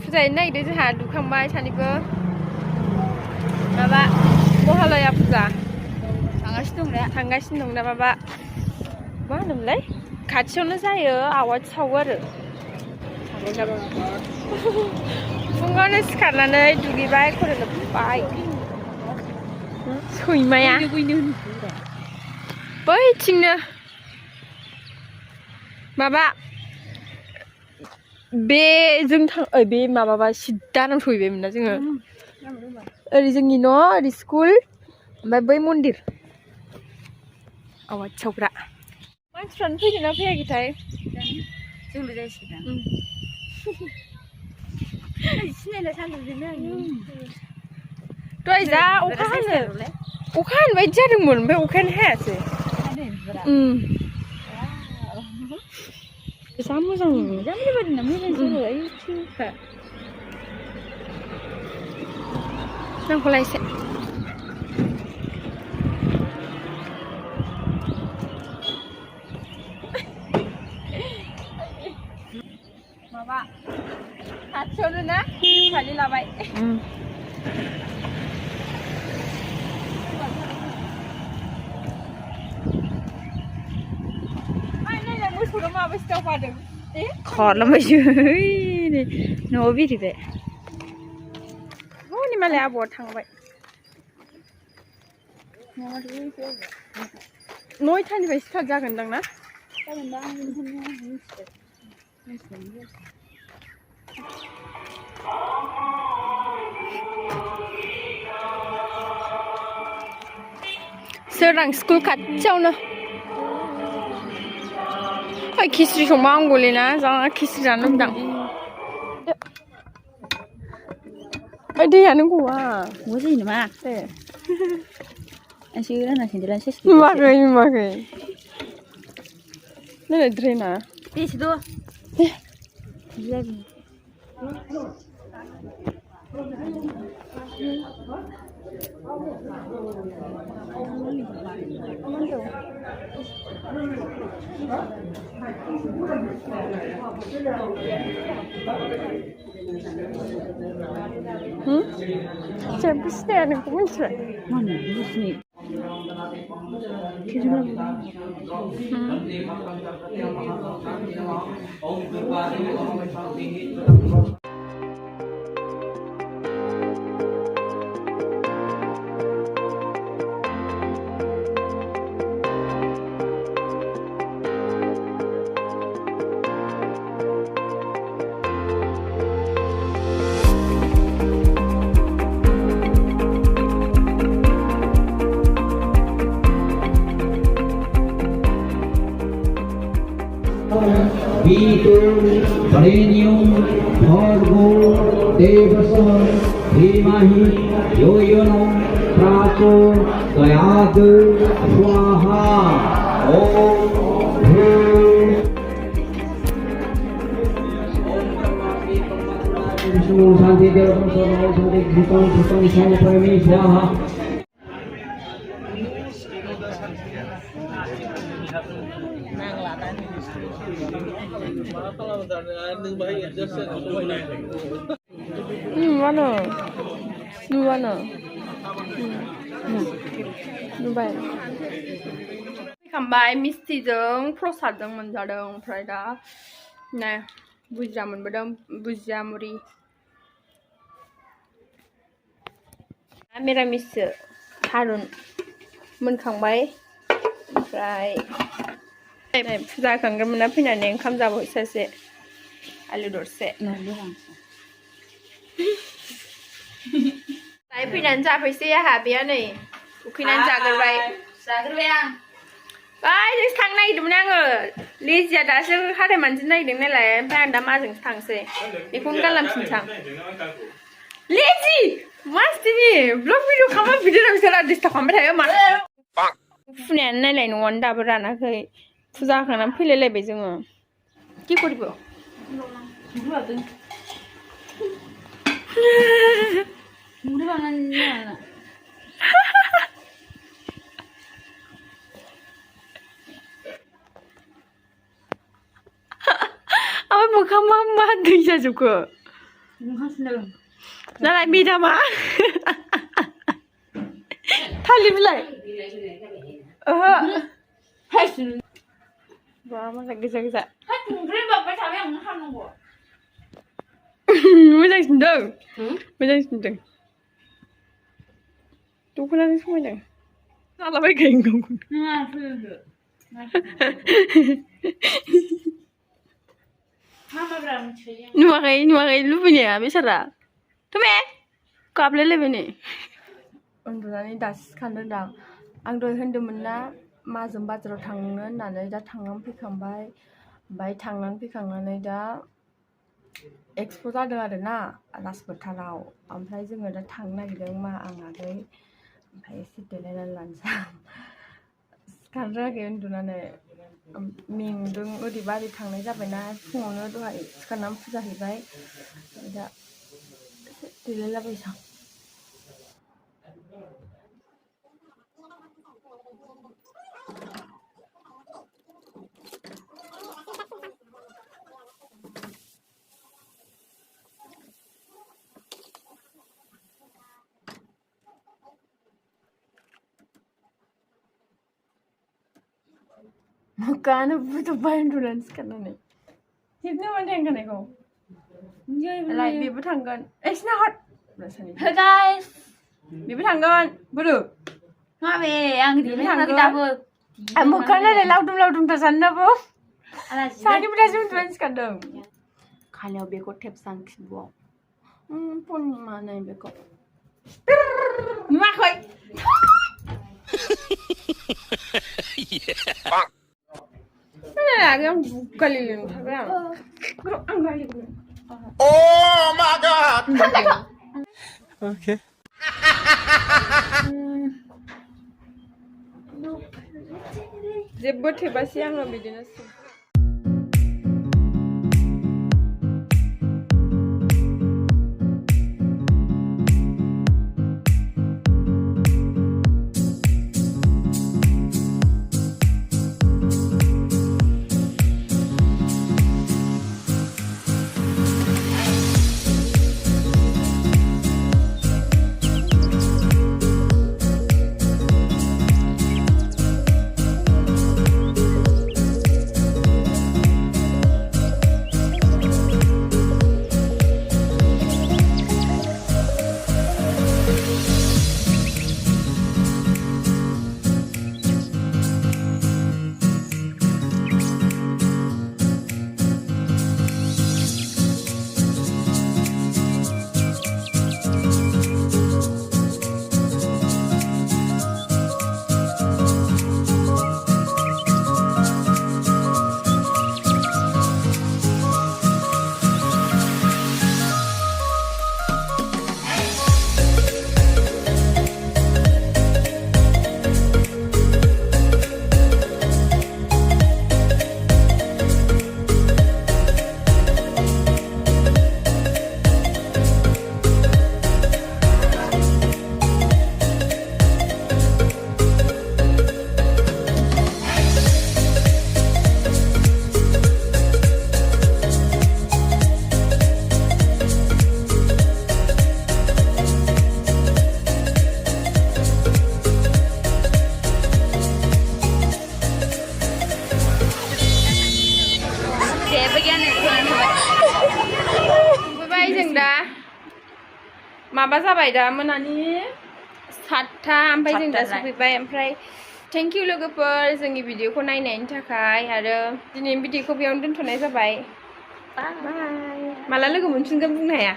फुजायैनो नागिरदों जोंहा दुखांबाय सानैबो माबा महालया फुजा थांगासिनो दं दा माबा मा होनोमोनलाय खाथियावनो जायो आवाथि सावो आरो फुङावनो सिखारनानै दुगैबाय खर' लोबबाय सैमाया बैथिंनो माबा बे जों बे माबाबा सिद्दा नाम सहैबायमोन ना जोङो ओरै जोंनि न' ओरै स्कुल ओमफ्राय बै मन्दिर आवाथि सावग्रा मानसिफ्रानो फैदोंना फैयाखैथाय जोंल' जासिगोन सिनायला सानदोंनो दहाय जा अखा हानो बायदि जादोंमोन ओमफ्राय अखायानो हायासै जा मोजां बादिना मोजां नांखौलाय एसे माबा खाथियावनो ना खालि लाबाय मोसौनो माबासो दावगादों खारलांबायसो न'आव बिरिबाय हनै मालाय आबौआ थांबाय नयथानिफ्राय स्टार्ट जागोनदां ना सोरां स्कुल खाथियावनो खिस्रि संबा आं गलेना जा खिस्रि जानो लुबैदां दैयानो गवा जायो नामा एसे राना सेन्देलानो सेस नुवाखै नै ड्रेना बेसेथ' जेबो सिनाया नोंखौ मिथिबाय Vito, Renium, Orgo, Devason, Himahi, Yoyono, Praso, Dayadu, Swaha, Om, Vishnu, Shanti, Devam, Sono, Shanti, Bhutan, Bhutan, Sono, Prami, Swaha. नुवानो नुबाय फैखांबाय मिस्थिजों प्रसादजों मोनजादों ओमफ्राय दा नै बुजिया मोनबोदों बुजिया मुरि मिरामिससो थारुन मोनखांबाय ओमफ्राय फुजा होखांग्रोमोना फैनानै ओंखाम जाबाय सासे आलु दरसे दायो फैनानै जाफैसै आंहा बेया नै उखैनानै जाग्रोबाय आं बायजोंसो थांनो नागिरदोंमोन आङो लेजिया दासो हाथाय मानजिनो नागिरदों नालाय ओमफ्राय आं दा माजोंसो थांसै बेखौनो गानलांफिनसां लेजि मासटिनि ब्लग भिडिअ खालामबा भिडिअ बिसोर डिस्टार्ब खालामबाय थायो मानो फुनायानो नायलाय न'आनो दाबो रानाखै फुजा होखांनानै फैलायलायबाय जोङो কি করব मुरि बानायनो আমার मोखाङा मा दै जाजोबखो हासुदों नालाय मेदामा थालिर बिलाइ ओहो बा मालाय गोजा गोजा मोजां सिनदों मोजां सिनदों दख'नाजों समायदों जालाबायखायो ओंखामखौ नुवाखै लुबैनाया बेसारा थुमे गाबलायलायबाय नै उन्दुनानै दासो सिखारदों दां आं दहाय होन्दोंमोन ना माजों बाजाराव थांनो होननानै दा थांनानै फैखांबाय ओमफ्राय थांनानै फैखांनानै दा एक्सप' जादों आरोना राजफोथाराव ओमफ्राय जोङो दा थांनो नागिरदों मा आं आगै ओमफ्राय एसे देलायनानै लानोसै सिखारनो रोङाखै उन्दुनानै मेंदों ओरैबा ओरै थांनाय जाबायना फुङावनो दहाय सिखारनानै फुजा हैबाय दा देलायलाबायसां Makanya butuh bantuan sekarang. Ini mana yang kena kau? Like bibu tanggan. Sini hot. Hey guys Bibu tanggan. Buru. ngabe yang di mana kita bu Makanya ada laudum tersanna bu. Sani berasal tuan sekarang. Kalau beko tep sangkis bu. Pun mana yang beko? Makoi. Oh my God! Okay. Jebut hebat siang lebih jenis. माबा जाबाय दा मोनानि 7टा ओमफ्राय जों दा सफैबाय ओमफ्राय thank you लोगोफोर जोंनि भिडिअखौ नायनायनि थाखाय आरो दिनैनि भिडिअखौ बेयावनो दोनथ'नाय जाबाय बाय माला लोगो मोनफिनगोन बुंनो हाया